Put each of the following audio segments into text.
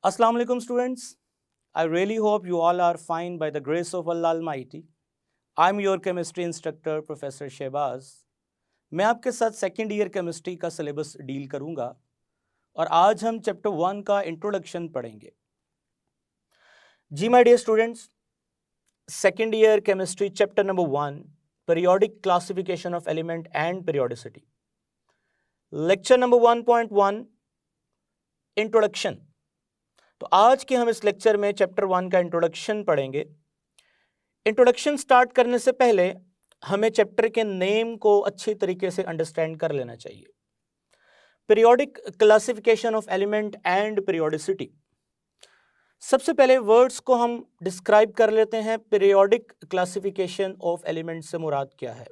Assalamu alaikum students. I really hope you all are fine by the grace of Allah Almighty. I'm your chemistry instructor Professor Shehbaz. मैं आपके साथ second year chemistry का syllabus deal करूंगा और आज हम chapter 1 का introduction पढ़ेंगे। जी my dear students, second year chemistry chapter number 1 periodic classification of element and periodicity, lecture number 1.1 introduction. तो आज के हम इस लेक्चर में चैप्टर 1 का इंट्रोडक्शन पढ़ेंगे। इंट्रोडक्शन स्टार्ट करने से पहले हमें चैप्टर के नेम को अच्छी तरीके से अंडरस्टैंड कर लेना चाहिए। Periodic classification of element and periodicity. सबसे पहले वर्ड्स को हम डिस्क्राइब कर लेते हैं। पीरियोडिक क्लासिफिकेशन ऑफ एलिमेंट से मुराद क्या है?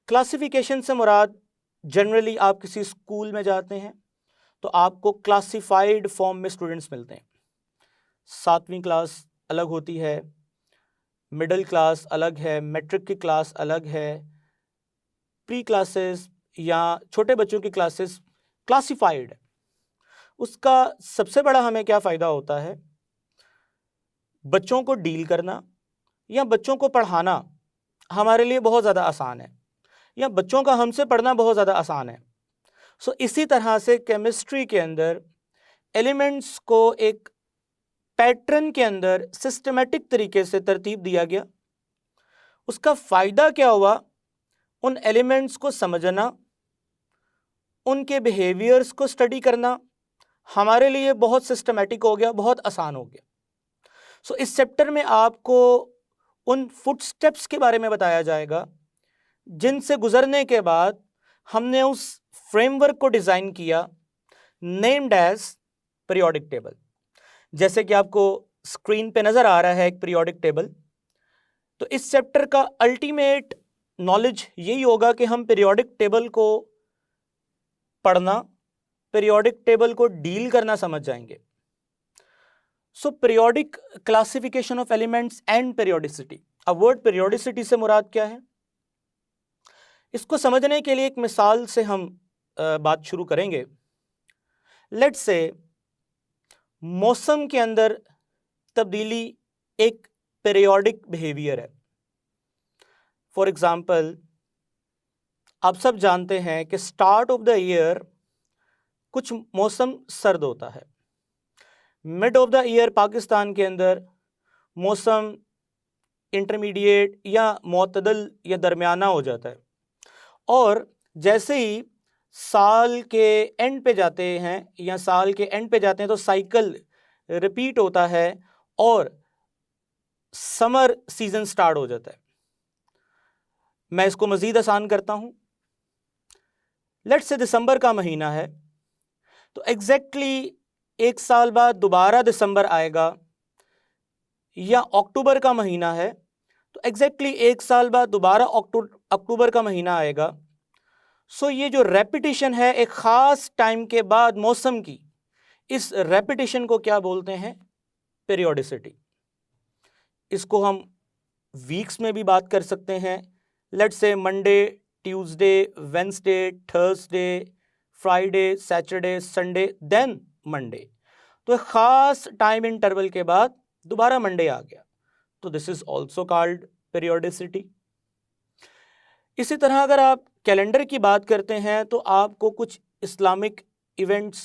क्लासिफिकेशन से मुराद जनरली आप किसी स्कूल में जाते हैं तो आपको क्लासिफाइड फॉर्म में स्टूडेंट्स मिलते हैं। 7वीं क्लास अलग होती है, मिडिल क्लास अलग है, मैट्रिक की क्लास अलग है, प्री क्लासेस या छोटे बच्चों की क्लासेस क्लासिफाइड है। उसका सबसे बड़ा हमें क्या फ़ायदा होता है? बच्चों को डील करना या बच्चों को पढ़ाना हमारे लिए बहुत ज़्यादा आसान है, या बच्चों का हमसे पढ़ना बहुत ज़्यादा आसान है। इसी तरह से केमिस्ट्री के अंदर एलिमेंट्स को एक पैटर्न के अंदर सिस्टमेटिक तरीके से तरतीब दिया गया। उसका फ़ायदा क्या हुआ? उन एलिमेंट्स को समझना, उनके बिहेवियर्स को स्टडी करना हमारे लिए बहुत सिस्टमेटिक हो गया, बहुत आसान हो गया। इस चैप्टर में आपको उन फुटस्टेप्स के बारे में बताया जाएगा जिनसे गुजरने के बाद हमने उस फ्रेमवर्क को डिज़ाइन किया नेम्ड एज पीरियोडिक टेबल। जैसे कि आपको स्क्रीन पे नज़र आ रहा है एक पीरियोडिक टेबल। तो इस चैप्टर का अल्टीमेट नॉलेज यही होगा कि हम पीरियोडिक टेबल को पढ़ना, पीरियोडिक टेबल को डील करना समझ जाएंगे। Periodic classification of elements and periodicity. अब वर्ड पीरियोडिसिटी से मुराद क्या है? इसको समझने के लिए एक मिसाल से हम बात शुरू करेंगे। लेट्स से मौसम के अंदर तब्दीली एक पीरियोडिक बिहेवियर है। फॉर एग्जांपल, आप सब जानते हैं कि स्टार्ट ऑफ द ईयर कुछ मौसम सर्द होता है, mid of the year Pakistan के अंदर मौसम इंटरमीडिएट या मुतदल या दरमियाना हो जाता है, और जैसे ही साल के एंड पे जाते हैं तो साइकिल रिपीट होता है और समर सीजन स्टार्ट हो जाता है। मैं इसको मज़ीद आसान करता हूँ। लेट्स से दिसंबर का महीना है, तो एग्जैक्टली एक साल बाद दोबारा दिसंबर आएगा, या अक्टूबर का महीना है तो एग्जैक्टली एक साल बाद दोबारा अक्टूबर का महीना आएगा। ये जो रेपिटेशन है एक ख़ास टाइम के बाद मौसम की, इस रेपिटेशन को क्या बोलते हैं? पीरियोडिसिटी। इसको हम वीक्स में भी बात कर सकते हैं। Let's say Monday, Tuesday, Wednesday, Thursday, Friday, Saturday, Sunday, then Monday. तो एक ख़ास टाइम इंटरवल के बाद दोबारा मंडे आ गया, तो this is also called periodicity. इसी तरह अगर आप कैलेंडर की बात करते हैं तो आपको कुछ इस्लामिक इवेंट्स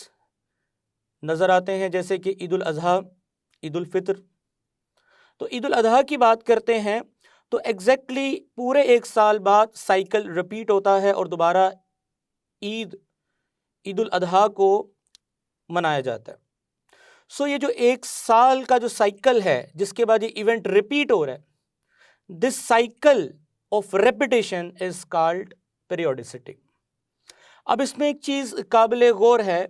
नज़र आते हैं, जैसे कि ईद उल अज़हा, ईद उल फितर। तो ईद उल अज़हा की बात करते हैं तो एग्जैक्टली पूरे एक साल बाद साइकिल रिपीट होता है और दोबारा ईद उल अज़हा को मनाया जाता है। ये जो एक साल का जो साइकिल है जिसके बाद ये इवेंट रिपीट हो रहा है, this cycle of repetition is called periodicity. अब इसमें एक चीज़ काबिल गौर है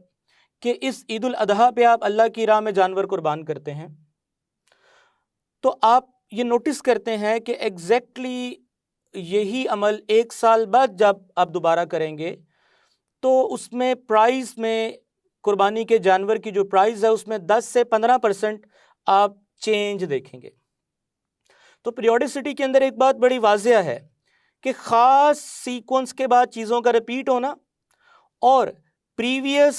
कि इस ईद उल अज़हा पे आप अल्लाह की राह में जानवर कुर्बान करते हैं, तो आप ये नोटिस करते हैं कि एग्जैक्टली यही अमल एक साल बाद जब आप दोबारा करेंगे तो उसमें प्राइस में, कुर्बानी के जानवर की जो प्राइस है उसमें 10 से 15% आप चेंज देखेंगे। तो पीरियोडिसिटी के अंदर एक बात बड़ी वाज़ेह है कि ख़ास सीक्वेंस के बाद चीज़ों का रिपीट होना और प्रीवियस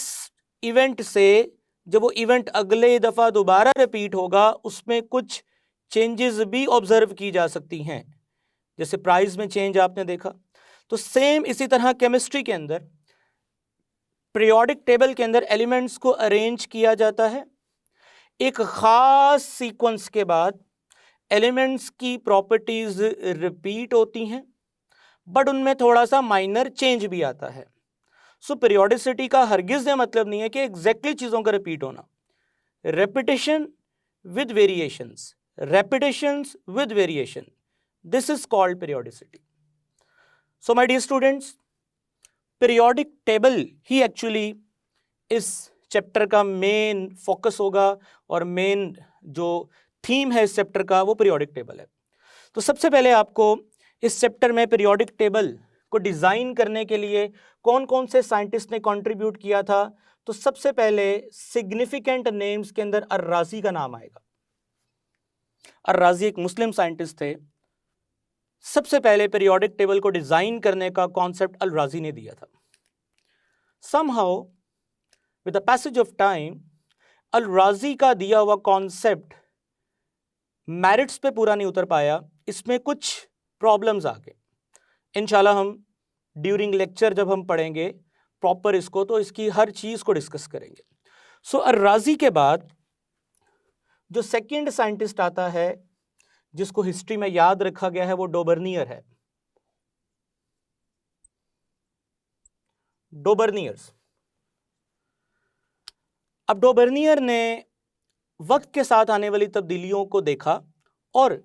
इवेंट से जब वो इवेंट अगले दफ़ा दोबारा रिपीट होगा उसमें कुछ चेंजेस भी ऑब्जर्व की जा सकती हैं, जैसे प्राइस में चेंज आपने देखा। तो सेम इसी तरह केमिस्ट्री के अंदर पीरियोडिक टेबल के अंदर एलिमेंट्स को अरेंज किया जाता है, एक ख़ास सीक्वेंस के बाद एलिमेंट्स की प्रॉपर्टीज रिपीट होती हैं, बट उनमें थोड़ा सा माइनर चेंज भी आता है। सो पीरियोडिसिटी का हरगिज ये मतलब नहीं है कि एग्जैक्टली चीज़ों का रिपीट होना। Repetition with variations, repetitions with variation, this is called periodicity. So my dear students, periodic table he actually इस चैप्टर का मेन फोकस होगा और मेन जो थीम है इस चैप्टर का वो पीरियोडिक टेबल है। तो सबसे पहले आपको इस चैप्टर में पीरियोडिक टेबल को डिज़ाइन करने के लिए कौन कौन से साइंटिस्ट ने कंट्रीब्यूट किया था, तो सबसे पहले सिग्निफिकेंट नेम्स के अंदर अर्राज़ी का नाम आएगा। अर्राज़ी एक मुस्लिम साइंटिस्ट थे, सबसे पहले पीरियोडिक टेबल को डिजाइन करने का कॉन्सेप्ट अल-राज़ी ने दिया था। Somehow with the passage of time Al Razi का दिया हुआ कॉन्सेप्ट मेरिट्स पे पूरा नहीं उतर पाया, इसमें कुछ प्रॉब्लम्स आ गए। इंशाल्लाह हम ड्यूरिंग लेक्चर जब हम पढ़ेंगे प्रॉपर इसको तो इसकी हर चीज़ को डिस्कस करेंगे। सो अल-राज़ी के बाद जो सेकंड साइंटिस्ट आता है जिसको हिस्ट्री में याद रखा गया है वो डोबर्नियर है। डोबर्नियर्स। अब डोबर्नियर ने वक्त के साथ आने वाली तब्दीलियों को देखा और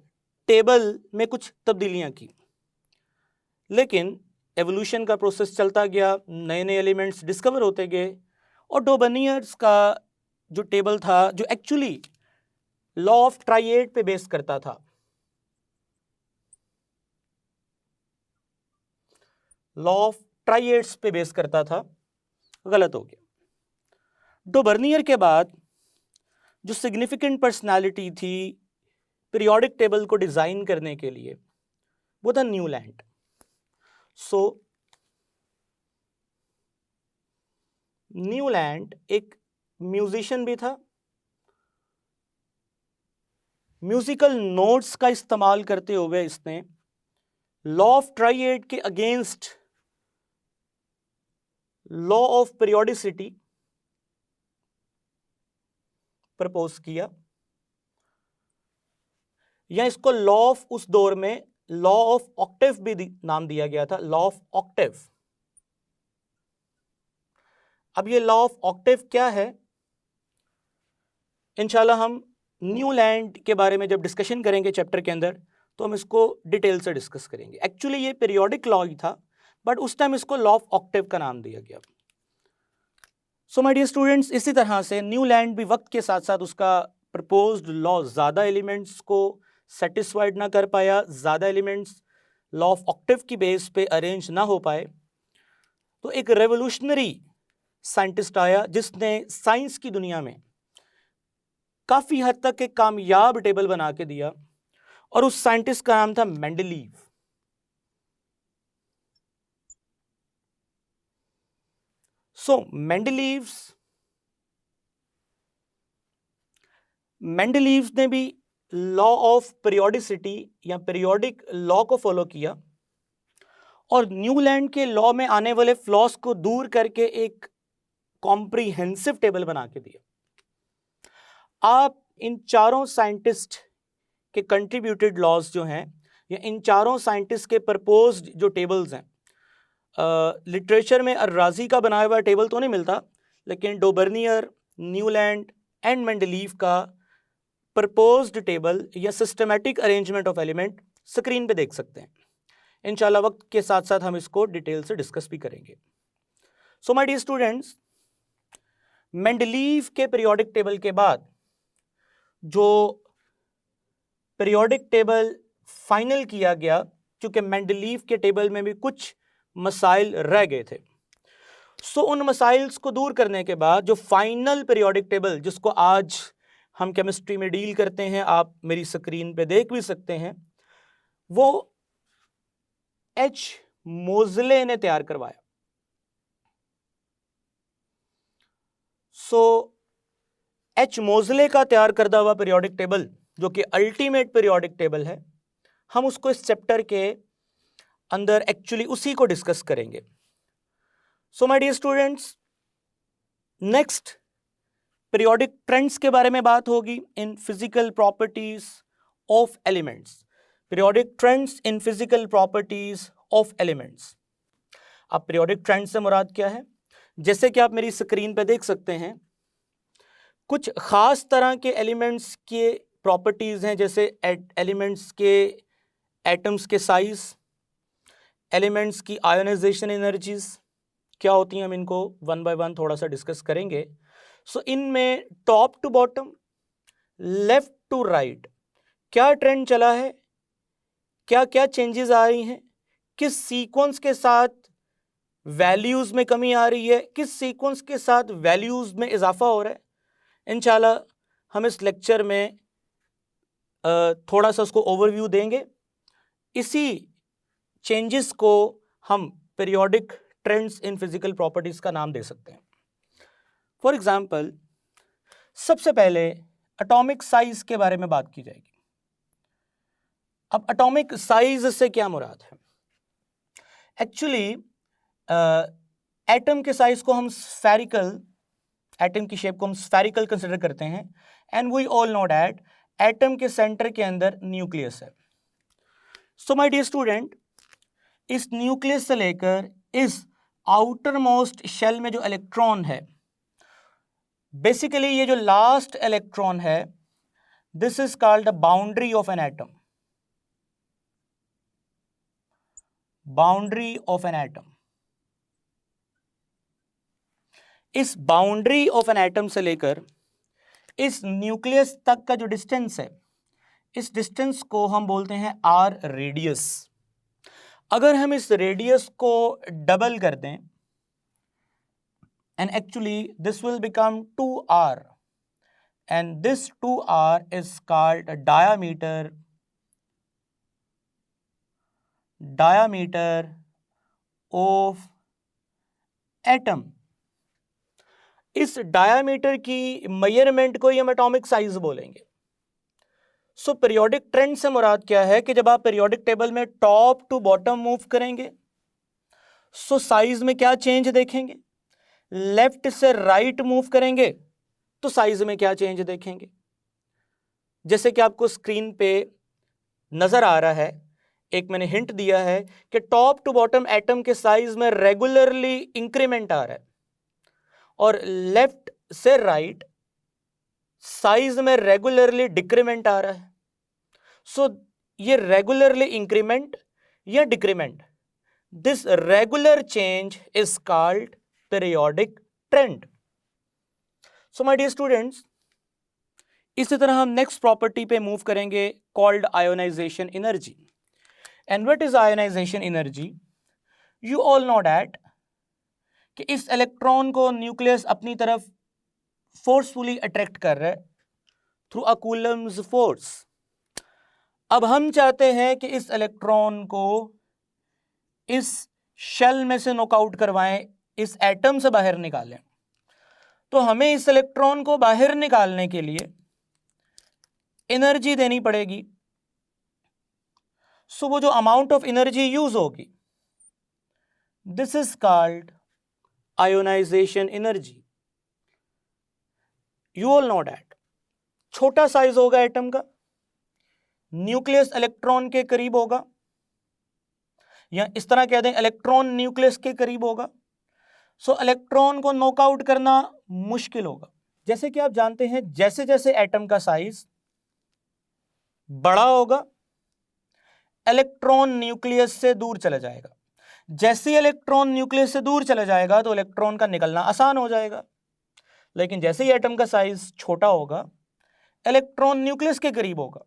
टेबल में कुछ तब्दीलियां की, लेकिन एवोल्यूशन का प्रोसेस चलता गया, नए नए एलिमेंट्स डिस्कवर होते गए और डोबर्नियर्स का जो टेबल था जो एक्चुअली लॉ ऑफ ट्राइएड पे बेस करता था, लॉ ऑफ ट्राइएड्स पे बेस करता था, गलत हो गया। डोबर्नियर के बाद जो सिग्निफिकेंट पर्सनालिटी थी पीरियोडिक टेबल को डिजाइन करने के लिए वो था न्यूलैंड। सो न्यूलैंड एक म्यूजिशियन भी था, म्यूजिकल नोट्स का इस्तेमाल करते हुए इसने लॉ ऑफ ट्राइएड के against law of periodicity propose किया, या इसको लॉ ऑफ, उस दौर में लॉ ऑफ ऑक्टेव भी नाम दिया गया था, लॉ ऑफ ऑक्टेव। अब ये लॉ ऑफ ऑक्टेव क्या है, इंशाल्लाह हम न्यूलैंड के बारे में जब डिस्कशन करेंगे चैप्टर के अंदर तो हम इसको डिटेल से डिस्कस करेंगे। एक्चुअली ये पीरियोडिक लॉ ही था बट उस टाइम इसको लॉ ऑफ ऑक्टेव का नाम दिया गया। सो माय डियर स्टूडेंट्स, इसी तरह से न्यूलैंड भी वक्त के साथ साथ उसका प्रपोज्ड लॉ ज़्यादा एलिमेंट्स को सेटिस्फाइड ना कर पाया, ज़्यादा एलिमेंट्स लॉ ऑफ ऑक्टेव की बेस पे अरेंज ना हो पाए, तो एक रेवोल्यूशनरी साइंटिस्ट आया जिसने साइंस की दुनिया में काफ़ी हद तक एक कामयाब टेबल बना के दिया और उस साइंटिस्ट का नाम था मेंडलीव। सो मेंडलीव ने भी लॉ ऑफ पीरियोडिसिटी या पीरियोडिक लॉ को फॉलो किया और न्यूलैंड के लॉ में आने वाले फ्लॉस को दूर करके एक कॉम्प्रिहेंसिव टेबल बना के दिया। आप इन चारों साइंटिस्ट के कंट्रीब्यूटेड लॉज जो हैं या इन चारों साइंटिस्ट के प्रपोज्ड जो टेबल्स हैं, लिटरेचर में अल-राज़ी का बनाया हुआ टेबल तो नहीं मिलता, लेकिन डोबर्नियर, न्यूलैंड एंड मेंडलीव का प्रपोज्ड टेबल या systematic arrangement of element screen पे देख सकते हैं। इंशाल्लाह वक्त के साथ साथ हम इसको डिटेल से डिस्कस भी करेंगे। So my dear students, Mendeleev के पीरियोडिक टेबल के बाद जो पीरियोडिक टेबल फाइनल किया गया, क्योंकि मेंडलीव के टेबल में भी कुछ मसाइल रह गए थे, सो उन मसाइल्स को दूर करने के बाद जो फाइनल पीरियोडिक टेबल जिसको आज हम केमिस्ट्री में डील करते हैं, आप मेरी स्क्रीन पे देख भी सकते हैं, वो एच मोज़ले ने तैयार करवाया। सो एच मोजले का तैयार करदा हुआ पीरियोडिक टेबल जो कि अल्टीमेट पीरियोडिक टेबल है, हम उसको इस चैप्टर के अंदर एक्चुअली उसी को डिस्कस करेंगे। So my dear students, next periodic trends के बारे में बात होगी in physical properties of elements. Periodic trends in physical properties of elements. अब पीरियोडिक ट्रेंड से मुराद क्या है? जैसे कि आप मेरी स्क्रीन पे देख सकते हैं, कुछ खास तरह के एलिमेंट्स के प्रॉपर्टीज हैं, जैसे एलिमेंट्स के एटम्स के साइज, एलिमेंट्स की आयोनाइजेशन एनर्जीज क्या होती हैं, हम इनको वन बाय वन थोड़ा सा डिस्कस करेंगे। सो इनमें top to bottom, left to right क्या ट्रेंड चला है, क्या क्या चेंजेस आ रही हैं, किस सीक्वेंस के साथ वैल्यूज में कमी आ रही है, किस सीक्वेंस के साथ वैल्यूज में इजाफा हो रहा है। इंशाल्लाह हम इस लेक्चर में थोड़ा सा उसको ओवरव्यू देंगे। इसी चेंजेस को हम periodic trends in physical properties का नाम दे सकते हैं। फॉर एग्जाम्पल, सबसे पहले एटॉमिक साइज के बारे में बात की जाएगी। अब एटॉमिक साइज से क्या मुराद है? एक्चुअली एटम के साइज को हम स्फेरिकल, एटम की शेप को हम स्फेरिकल कंसिडर करते हैं, and we all know that atom के सेंटर के अंदर न्यूक्लियस है। सो माय डियर स्टूडेंट, इस न्यूक्लियस से लेकर इस आउटर मोस्ट शेल में जो इलेक्ट्रॉन है, बेसिकली ये जो लास्ट इलेक्ट्रॉन है, this is called the boundary of an atom. Boundary of an atom. इस बाउंड्री ऑफ एन एटम से लेकर इस न्यूक्लियस तक का जो डिस्टेंस है, इस डिस्टेंस को हम बोलते हैं आर रेडियस। अगर हम इस रेडियस को डबल कर दें, and actually this will become 2r, and this 2r is called diameter of atom. इस डायामीटर की मेजरमेंट को हम एटॉमिक साइज बोलेंगे। सो पीरियोडिक ट्रेंड से मुराद क्या है कि जब आप पीरियोडिक टेबल में टॉप टू बॉटम मूव करेंगे, सो साइज में क्या चेंज देखेंगे। लेफ्ट से राइट मूव करेंगे तो साइज में क्या चेंज देखेंगे। जैसे कि आपको स्क्रीन पे नजर आ रहा है, एक मैंने हिंट दिया है कि टॉप टू बॉटम एटम के साइज में रेगुलरली इंक्रीमेंट आ रहा है, और लेफ्ट से राइट साइज में रेगुलरली डिक्रीमेंट आ रहा है। सो ये रेगुलरली इंक्रीमेंट या decrement, this regular change is called periodic trend. So my dear students, इसी तरह हम नेक्स्ट प्रॉपर्टी पे मूव करेंगे, called ionisation energy. And what is ionisation energy? You all know that कि इस इलेक्ट्रॉन को न्यूक्लियस अपनी तरफ फोर्सफुली अट्रैक्ट कर रहा है थ्रू अ कूलम्स फोर्स। अब हम चाहते हैं कि इस इलेक्ट्रॉन को इस शेल में से नॉकआउट करवाएं, इस एटम से बाहर निकालें। तो हमें इस इलेक्ट्रॉन को बाहर निकालने के लिए एनर्जी देनी पड़ेगी। सो वो जो अमाउंट ऑफ एनर्जी यूज होगी, this is called ionisation energy. You all know that छोटा साइज होगा एटम का, न्यूक्लियस इलेक्ट्रॉन के करीब होगा, या इस तरह कह दें इलेक्ट्रॉन न्यूक्लियस के करीब होगा। सो इलेक्ट्रॉन को नॉकआउट करना मुश्किल होगा। जैसे कि आप जानते हैं, जैसे जैसे एटम का साइज बड़ा होगा, इलेक्ट्रॉन न्यूक्लियस से दूर चला जाएगा। जैसे इलेक्ट्रॉन न्यूक्लियस से दूर चला जाएगा तो इलेक्ट्रॉन का निकलना आसान हो जाएगा। लेकिन जैसे ही एटम का साइज छोटा होगा, इलेक्ट्रॉन न्यूक्लियस के करीब होगा,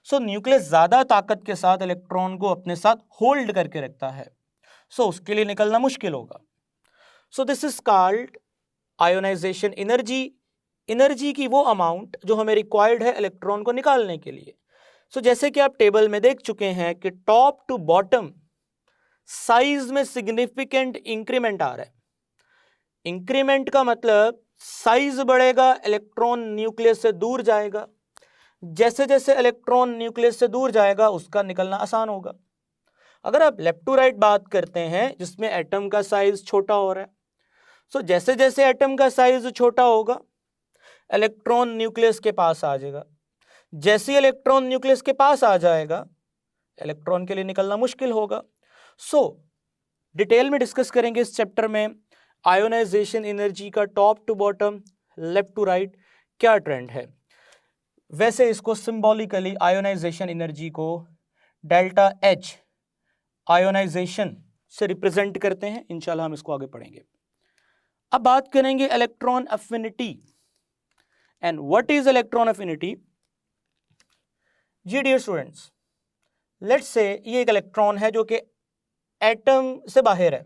सो न्यूक्लियस ज्यादा ताकत के साथ इलेक्ट्रॉन को अपने साथ होल्ड करके रखता है, सो उसके लिए निकलना मुश्किल होगा। So this is called ionisation energy. Energy की वो अमाउंट जो हमें रिक्वायर्ड है इलेक्ट्रॉन को निकालने के लिए। सो जैसे कि आप टेबल में देख चुके हैं कि टॉप टू बॉटम साइज में सिग्निफिकेंट इंक्रीमेंट आ रहा है। इंक्रीमेंट का मतलब साइज बढ़ेगा, इलेक्ट्रॉन न्यूक्लियस से दूर जाएगा। जैसे जैसे इलेक्ट्रॉन न्यूक्लियस से दूर जाएगा उसका निकलना आसान होगा। अगर आप लेफ्ट टू राइट बात करते हैं जिसमें एटम का साइज छोटा हो रहा है, सो जैसे जैसे एटम का साइज छोटा होगा इलेक्ट्रॉन न्यूक्लियस के पास आ जाएगा। जैसे इलेक्ट्रॉन न्यूक्लियस के पास आ जाएगा इलेक्ट्रॉन के लिए निकलना मुश्किल होगा। सो डिटेल में डिस्कस करेंगे इस चैप्टर में आयोनाइजेशन एनर्जी का top to bottom, left to right क्या ट्रेंड है। वैसे इसको सिंबॉलिकली आयोनाइजेशन एनर्जी को डेल्टा एच आयोनाइजेशन से रिप्रेजेंट करते हैं। इंशाल्लाह हम इसको आगे पढ़ेंगे। अब बात करेंगे electron affinity and what is electron affinity. जी डियर स्टूडेंट्स, लेट्स से ये एक इलेक्ट्रॉन है जो कि एटम से बाहर है।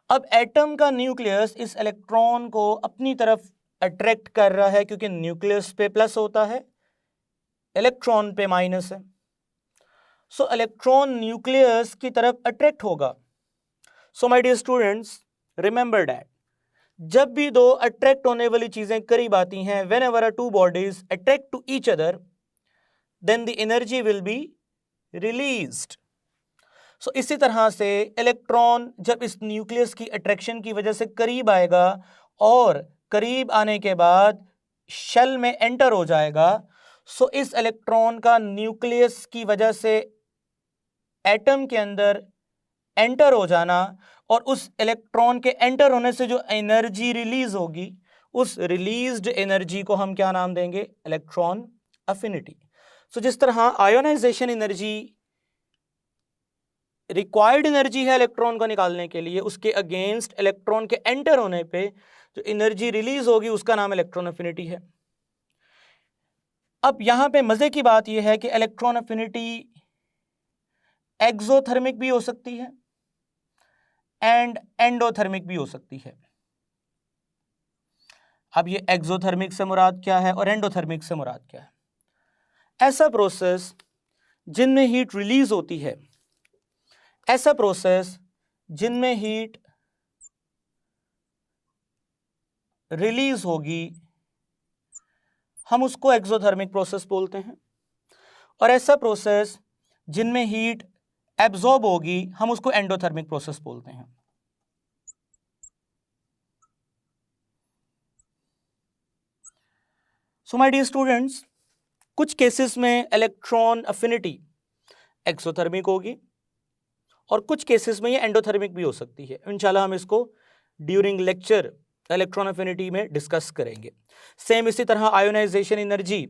अब एटम का न्यूक्लियस इस इलेक्ट्रॉन को अपनी तरफ अट्रैक्ट कर रहा है क्योंकि न्यूक्लियस पे प्लस होता है, इलेक्ट्रॉन पे माइनस है। सो इलेक्ट्रॉन न्यूक्लियस की तरफ अट्रैक्ट होगा। So my dear students, remember that जब भी दो अट्रैक्ट होने वाली चीजें करीब आती हैं, whenever a two bodies attract to each other then the energy will be released. So इसी तरह से इलेक्ट्रॉन जब इस न्यूक्लियस की अट्रैक्शन की वजह से करीब आएगा और करीब आने के बाद शेल में एंटर हो जाएगा, सो इस इलेक्ट्रॉन का न्यूक्लियस की वजह से एटम के अंदर एंटर हो जाना और उस इलेक्ट्रॉन के एंटर होने से जो एनर्जी रिलीज होगी उस रिलीज्ड एनर्जी को हम क्या नाम देंगे, इलेक्ट्रॉन अफिनिटी। सो जिस तरह आयोनाइजेशन एनर्जी रिक्वायर्ड एनर्जी है इलेक्ट्रॉन को निकालने के लिए, उसके अगेंस्ट इलेक्ट्रॉन के एंटर होने पे जो एनर्जी रिलीज होगी उसका नाम इलेक्ट्रॉन अफिनिटी है। अब यहां पे मजे की बात यह है कि इलेक्ट्रॉन अफिनिटी एक्सोथर्मिक भी हो सकती है एंड एंडोथर्मिक भी हो सकती है। अब ये एक्सोथर्मिक से मुराद क्या है और एंडोथर्मिक से मुराद क्या है? ऐसा प्रोसेस जिनमें हीट रिलीज होती है, ऐसा प्रोसेस जिनमें हीट रिलीज होगी हम उसको एक्सोथर्मिक प्रोसेस बोलते हैं, और ऐसा प्रोसेस जिनमें हीट एब्जॉर्ब होगी हम उसको एंडोथर्मिक प्रोसेस बोलते हैं। सो माय डियर स्टूडेंट्स, कुछ केसेस में इलेक्ट्रॉन अफिनिटी एक्सोथर्मिक होगी और कुछ केसेस में ये एंडोथर्मिक भी हो सकती है। इंशाल्लाह हम इसको ड्यूरिंग लेक्चर इलेक्ट्रॉन अफिनिटी में डिस्कस करेंगे। सेम इसी तरह ionisation energy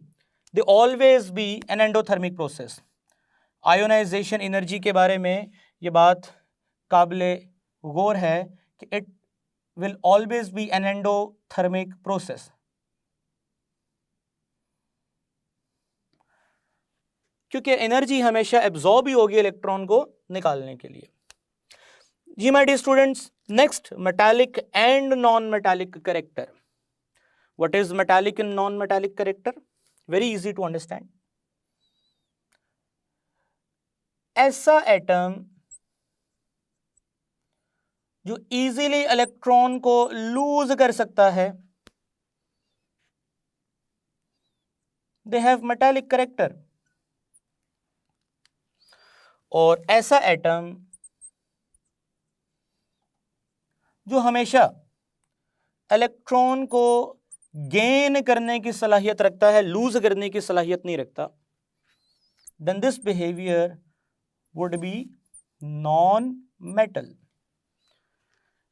they always be an endothermic process. Ionisation energy के बारे में ये बात काबिले गौर है कि it will always be an endothermic process, क्योंकि एनर्जी हमेशा एब्जॉर्ब ही होगी इलेक्ट्रॉन को निकालने के लिए। जी my dear students, next metallic and non metallic character. What is metallic and non metallic character? Very easy to understand. ऐसा एटम जो इजीली इलेक्ट्रॉन को लूज कर सकता है, दे हैव मेटालिक कैरेक्टर। और ऐसा एटम जो हमेशा इलेक्ट्रॉन को गेन करने की सलाहियत रखता है, लूज करने की सलाहियत नहीं रखता, then this behaviour would be non metal.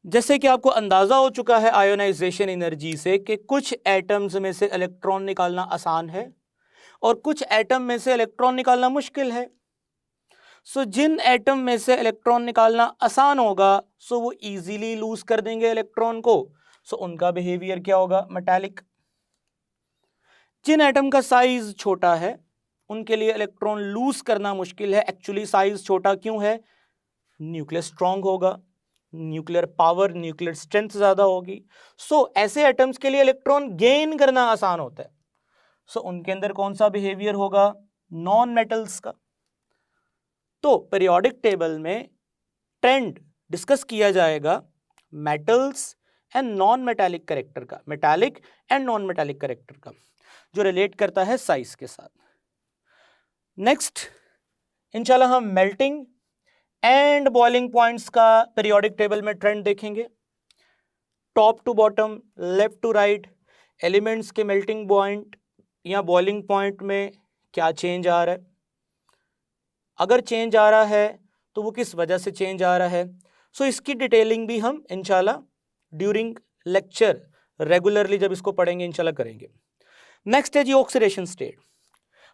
जैसे कि आपको अंदाजा हो चुका है आयोनाइजेशन एनर्जी से कि कुछ एटम्स में से इलेक्ट्रॉन निकालना आसान है और कुछ एटम में से इलेक्ट्रॉन निकालना मुश्किल है। सो जिन एटम में से इलेक्ट्रॉन निकालना आसान होगा सो वो इजीली लूज कर देंगे इलेक्ट्रॉन को, सो उनका बिहेवियर क्या होगा, मेटालिक। जिन एटम का साइज छोटा है उनके लिए इलेक्ट्रॉन लूज करना मुश्किल है। एक्चुअली साइज छोटा क्यों है? न्यूक्लियस स्ट्रांग होगा, न्यूक्लियर पावर, न्यूक्लियर स्ट्रेंथ ज्यादा होगी। सो ऐसे एटम्स के लिए इलेक्ट्रॉन गेन करना आसान होता है। सो उनके अंदर कौन सा बिहेवियर होगा, नॉन मेटल्स का। तो पीरियोडिक टेबल में ट्रेंड डिस्कस किया जाएगा metals and non metallic character का, metallic and non metallic character का, जो रिलेट करता है साइज के साथ। नेक्स्ट इंशाल्लाह हम मेल्टिंग एंड बॉइलिंग पॉइंट्स का पीरियोडिक टेबल में ट्रेंड देखेंगे, top to bottom, left to right, elements के मेल्टिंग पॉइंट या बॉइलिंग पॉइंट में क्या चेंज आ रहा है, अगर चेंज आ रहा है तो वो किस वजह से चेंज आ रहा है। सो इसकी डिटेलिंग भी हम इंशाल्लाह ड्यूरिंग लेक्चर रेगुलरली जब इसको पढ़ेंगे इंशाल्लाह करेंगे। नेक्स्ट है जी oxidation state.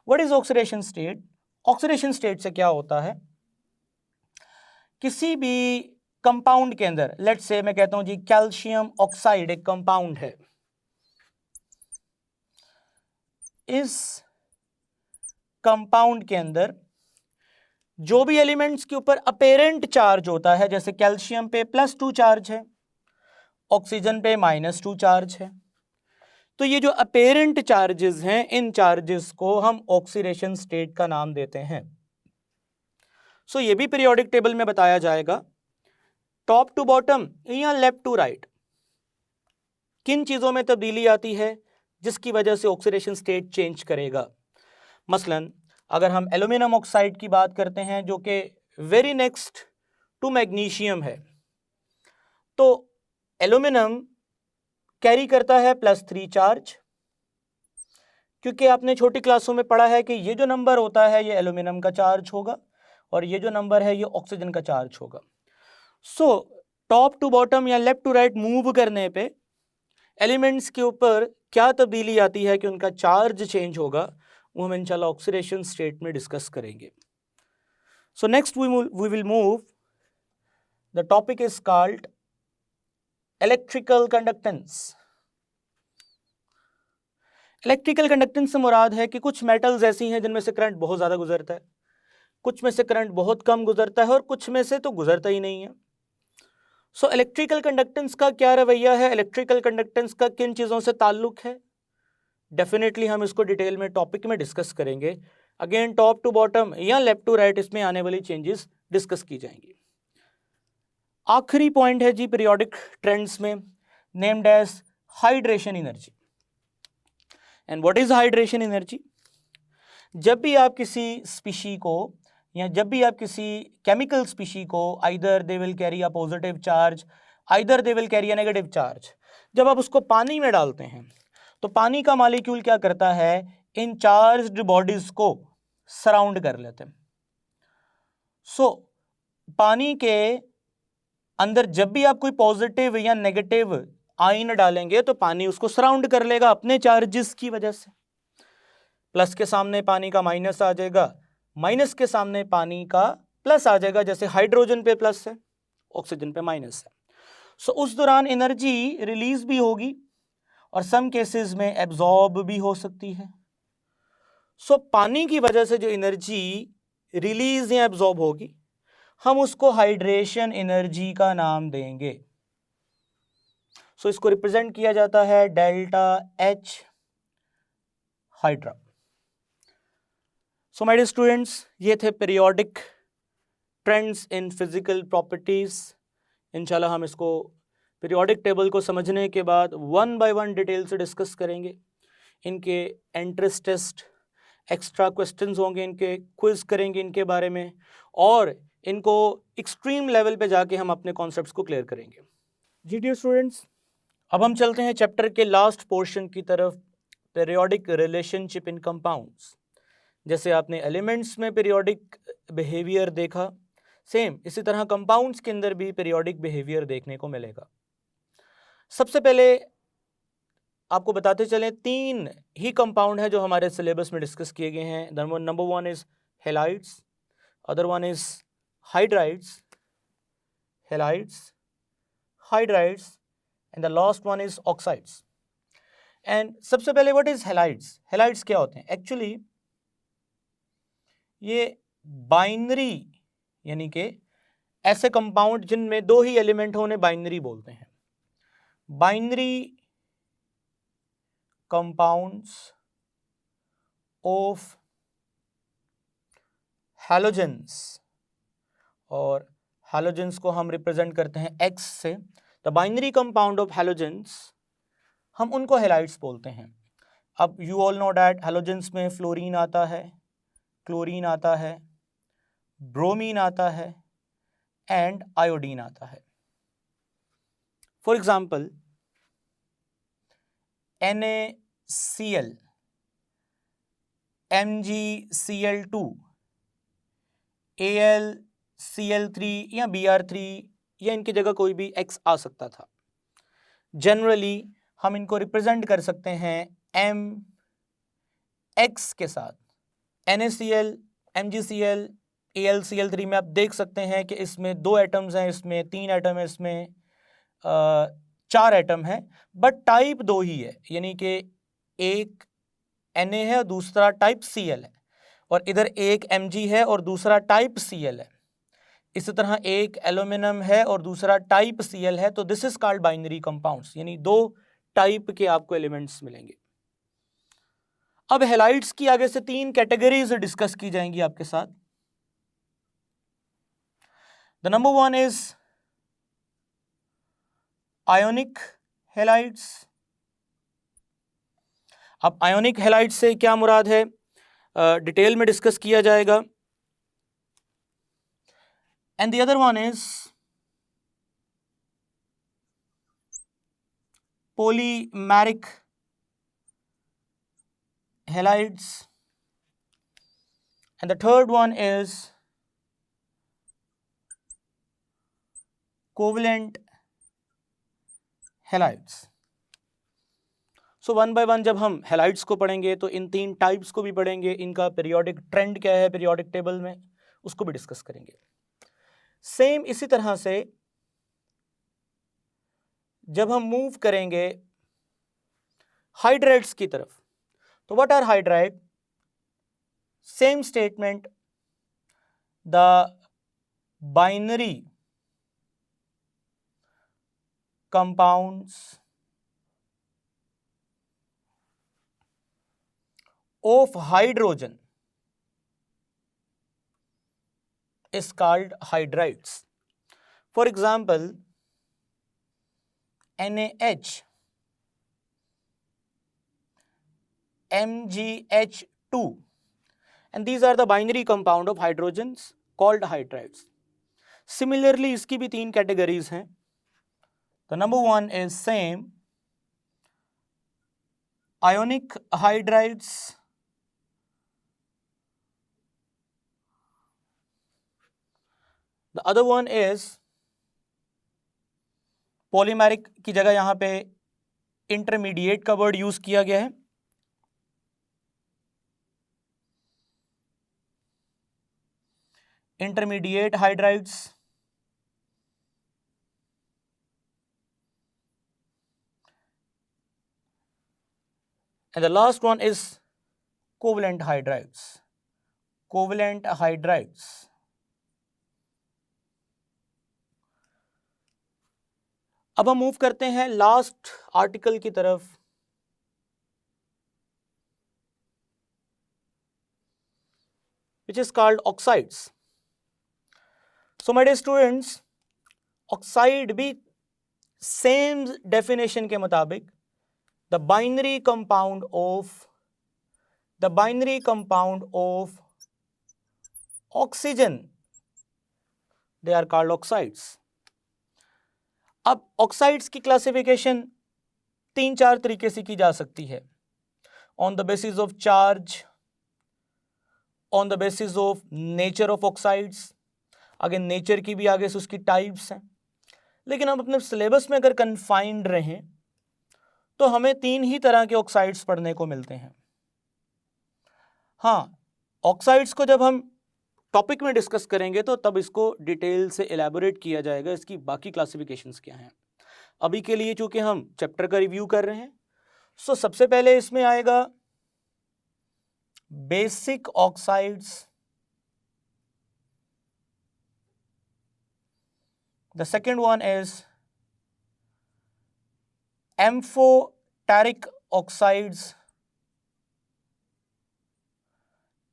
What is oxidation state? Oxidation state से क्या होता है, किसी भी कंपाउंड के अंदर, लेट्स से मैं कहता हूं जी कैल्शियम ऑक्साइड एक कंपाउंड है, इस कंपाउंड के अंदर जो भी एलिमेंट्स के ऊपर अपेरेंट चार्ज होता है, जैसे कैल्शियम पे +2 चार्ज है, ऑक्सीजन पे -2 चार्ज है, तो ये जो अपेरेंट चार्जेस हैं, इन चार्जेस को हम ऑक्सीडेशन स्टेट का नाम देते हैं। सो ये भी पीरियोडिक टेबल में बताया जाएगा, टॉप टू बॉटम या लेफ्ट टू राइट किन चीजों में तब्दीली आती है जिसकी वजह से ऑक्सीडेशन स्टेट चेंज करेगा। मसलन अगर हम एल्यूमिनियम ऑक्साइड की बात करते हैं जो कि वेरी नेक्स्ट टू मैग्नीशियम है, तो एल्यूमिनियम कैरी करता है +3 चार्ज, क्योंकि आपने छोटी क्लासों में पढ़ा है कि ये जो नंबर होता है ये एल्यूमिनियम का चार्ज होगा और ये जो नंबर है ये ऑक्सीजन का चार्ज होगा। सो टॉप टू बॉटम या लेफ्ट टू राइट मूव करने पे एलिमेंट्स के ऊपर क्या तब्दीली आती है कि उनका चार्ज चेंज होगा, वो हम इंशाल्लाह ऑक्सीडेशन स्टेट में डिस्कस करेंगे। So next we will move, the topic is called electrical conductance. Electrical conductance से मुराद है कि कुछ मेटल्स ऐसी हैं जिनमें से करंट बहुत ज़्यादा गुजरता है, कुछ में से करंट बहुत कम गुजरता है और कुछ में से तो गुजरता ही नहीं है। सो इलेक्ट्रिकल कंडक्टेंस का क्या रवैया है, इलेक्ट्रिकल कंडक्टेंस का किन चीज़ों से ताल्लुक है, डेफिनेटली हम इसको डिटेल में टॉपिक में डिस्कस करेंगे। अगेन टॉप टू बॉटम या लेफ्ट टू राइट इसमें आने वाली चेंजेस डिस्कस की जाएंगी। आखिरी पॉइंट है जी पीरियोडिक ट्रेंड्स में, named as hydration energy. And what is hydration energy? जब भी आप किसी स्पीशी को या जब भी आप किसी केमिकल स्पीशी को, either they will carry a positive charge, either they will carry a negative charge, जब आप उसको पानी में डालते हैं तो पानी का मॉलिक्यूल क्या करता है, इन चार्ज्ड बॉडीज को सराउंड कर लेते हैं। सो पानी के अंदर जब भी आप कोई पॉजिटिव या नेगेटिव आयन डालेंगे तो पानी उसको सराउंड कर लेगा अपने चार्जेस की वजह से। प्लस के सामने पानी का माइनस आ जाएगा, माइनस के सामने पानी का प्लस आ जाएगा, जैसे हाइड्रोजन पे प्लस है, ऑक्सीजन पे माइनस है। सो उस दौरान एनर्जी रिलीज भी होगी और सम केसेस में एब्जॉर्ब भी हो सकती है। सो पानी की वजह से जो एनर्जी रिलीज या एब्जॉर्ब होगी हम उसको हाइड्रेशन एनर्जी का नाम देंगे। सो इसको रिप्रेजेंट किया जाता है delta H hydra. So my dear students, ये थे periodic trends in physical properties. इंशाल्लाह हम इसको पीरियोडिक टेबल को समझने के बाद 1 बाय 1 डिटेल से डिस्कस करेंगे। इनके एंट्रेंस टेस्ट, एक्स्ट्रा क्वेश्चंस होंगे, इनके क्विज करेंगे इनके बारे में, और इनको एक्सट्रीम लेवल पे जाके हम अपने कॉन्सेप्ट्स को क्लियर करेंगे। जी डियर स्टूडेंट्स, अब हम चलते हैं चैप्टर के लास्ट पोर्शन की तरफ, पीरियोडिक रिलेशनशिप इन कंपाउंड्स। जैसे आपने एलिमेंट्स में पीरियोडिक बिहेवियर देखा, सेम इसी तरह कंपाउंड्स के अंदर भी पीरियोडिक बिहेवियर देखने को मिलेगा। सबसे पहले आपको बताते चलें 3 ही कंपाउंड है जो हमारे सिलेबस में डिस्कस किए गए हैं। Number 1 is halides, other one is hydrides, halides, hydrides, and the last one is oxides. And सबसे पहले व्हाट इज हेलाइड्स? हेलाइड्स क्या होते हैं? एक्चुअली ये बाइनरी, यानी कि ऐसे कंपाउंड जिनमें 2 ही एलिमेंट होने बाइनरी बोलते हैं। बाइनरी कंपाउंड्स ऑफ हैलोजेंस, और हैलोजेंस को हम रिप्रेजेंट करते हैं X से, the binary compound of halogens, हम उनको हैलाइड्स बोलते हैं। अब you all know that halogens में फ्लोरीन आता है, क्लोरीन आता है, ब्रोमीन आता है एंड आयोडीन आता है। For example NaCl, MgCl2, AlCl3 या Br3 या इनकी जगह कोई भी X आ सकता था। जनरली हम इनको रिप्रेजेंट कर सकते हैं MX के साथ। NaCl, MgCl, AlCl3 में आप देख सकते हैं कि इसमें 2 एटम्स हैं, इसमें 3 एटम है, इसमें 4 एटम है, बट टाइप 2 ही है, यानी कि एक Na है और दूसरा टाइप Cl है, और इधर एक Mg है और दूसरा टाइप Cl है। इसी तरह एक एल्यूमिनियम है और दूसरा टाइप Cl है। तो this is called binary compounds, यानी 2 टाइप के आपको एलिमेंट्स मिलेंगे। अब हैलाइड्स की आगे से 3 कैटेगरीज डिस्कस की जाएंगी आपके साथ। The number 1 is ionic halides. अब आयोनिक हैलाइड्स से क्या मुराद है, डिटेल में डिस्कस किया जाएगा। And the other one is polymeric halides, and the third one is covalent halides. So one by one जब हम हैलाइड्स को पढ़ेंगे तो इन 3 टाइप्स को भी पढ़ेंगे, इनका पीरियोडिक ट्रेंड क्या है पीरियोडिक टेबल में, उसको भी डिस्कस करेंगे। सेम इसी तरह से जब हम मूव करेंगे हाइड्राइड्स की तरफ, तो what are hydride? Same statement, the binary compounds of hydrogen is called hydrides. For example, NaH, MgH2, and these are the binary compound of hydrogens called hydrides. Similarly, इसकी भी 3 categories हैं. The number 1 is same, ionic hydrides, the other one is polymeric की जगह यहाँ पे intermediate का word use किया गया है। Intermediate hydrides, and the last one is covalent hydrides. Covalent hydrides. अब हम मूव करते हैं लास्ट आर्टिकल की तरफ, which is called oxides. So my dear students, oxide भी सेम डेफिनेशन के मुताबिक the binary compound of oxygen, they are called oxides. अब ऑक्साइड्स की क्लासिफिकेशन 3-4 तरीके से की जा सकती है, on the basis of charge, on the basis of nature of oxides. Again nature की भी आगे से उसकी टाइप्स हैं, लेकिन हम अपने सिलेबस में अगर कन्फाइंड रहें तो हमें 3 ही तरह के ऑक्साइड्स पढ़ने को मिलते हैं। हाँ, ऑक्साइड्स को जब हम टॉपिक में डिस्कस करेंगे तो तब इसको डिटेल से एलैबोरेट किया जाएगा, इसकी बाकी क्लासिफिकेशंस क्या हैं। अभी के लिए चूंकि हम चैप्टर का रिव्यू कर रहे हैं, सो सबसे पहले इसमें आएगा basic oxides, the second one is amphoteric oxides,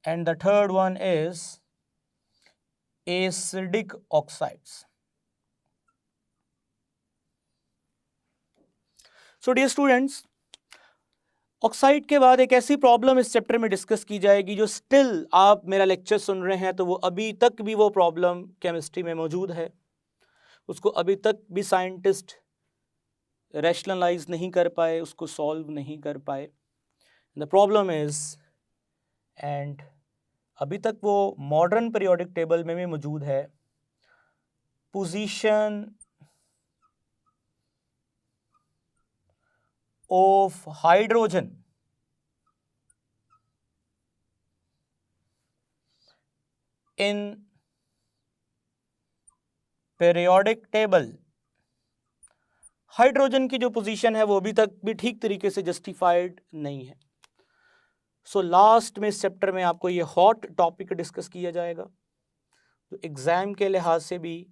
and the third one is acidic oxides. So dear students, oxide के बाद एक ऐसी प्रॉब्लम इस चैप्टर में डिस्कस की जाएगी जो स्टिल आप मेरा लेक्चर सुन रहे हैं तो वो अभी तक भी वो प्रॉब्लम केमिस्ट्री में मौजूद है, उसको अभी तक भी साइंटिस्ट रैशनलाइज नहीं कर पाए, उसको सॉल्व नहीं कर पाए। द प्रॉब्लम इज, एंड अभी तक वो मॉडर्न पीरियोडिक टेबल में भी मौजूद है, position of hydrogen in periodic table. Hydrogen की जो पोजीशन है वो अभी तक भी ठीक तरीके से जस्टिफाइड नहीं है। सो लास्ट में इस चैप्टर में आपको ये हॉट टॉपिक डिस्कस किया जाएगा, तो एग्जाम के लिहाज से भी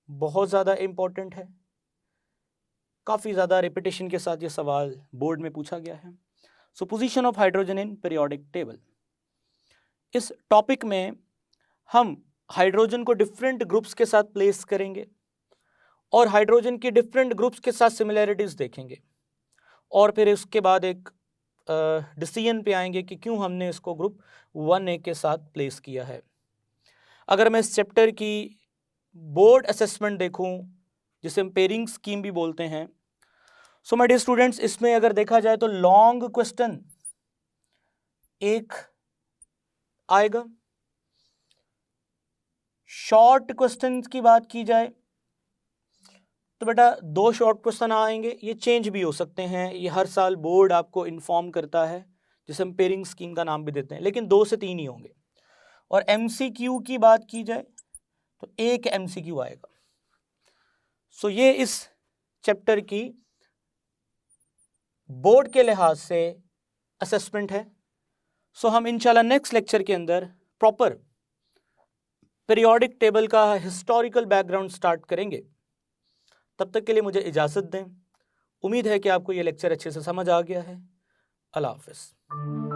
बहुत ज़्यादा इम्पोर्टेंट है। काफ़ी ज़्यादा रिपीटेशन के साथ ये सवाल बोर्ड में पूछा गया है। सो position of hydrogen in periodic table, इस टॉपिक में हम हाइड्रोजन को डिफरेंट ग्रुप्स के साथ प्लेस करेंगे और हाइड्रोजन की डिफरेंट ग्रुप्स के साथ सिमिलैरिटीज़ देखेंगे, और फिर उसके बाद एक डिसीजन पे आएंगे कि क्यों हमने इसको ग्रुप 1A के साथ प्लेस किया है। अगर मैं इस चैप्टर की बोर्ड असेसमेंट देखूं, जिसे हम पेयरिंग स्कीम भी बोलते हैं, सो माय डियर स्टूडेंट्स, इसमें अगर देखा जाए तो लॉन्ग क्वेश्चन एक आएगा, शॉर्ट क्वेश्चन की बात की जाए तो बेटा 2 शॉर्ट क्वेश्चन आएंगे, ये चेंज भी हो सकते हैं, ये हर साल बोर्ड आपको इन्फॉर्म करता है, जिसे हम पेयरिंग स्कीम का नाम भी देते हैं, लेकिन 2 से 3 ही होंगे। और MCQ की बात की जाए तो 1 MCQ आएगा। सो ये इस चैप्टर की बोर्ड के लिहाज से असेसमेंट है। सो हम इंशाल्लाह नेक्स्ट लेक्चर के अंदर प्रॉपर पीरियोडिक टेबल का हिस्टोरिकल बैकग्राउंड स्टार्ट करेंगे। तब तक के लिए मुझे इजाज़त दें। उम्मीद है कि आपको ये लेक्चर अच्छे से समझ आ गया है। अल्लाह हाफ़िज़।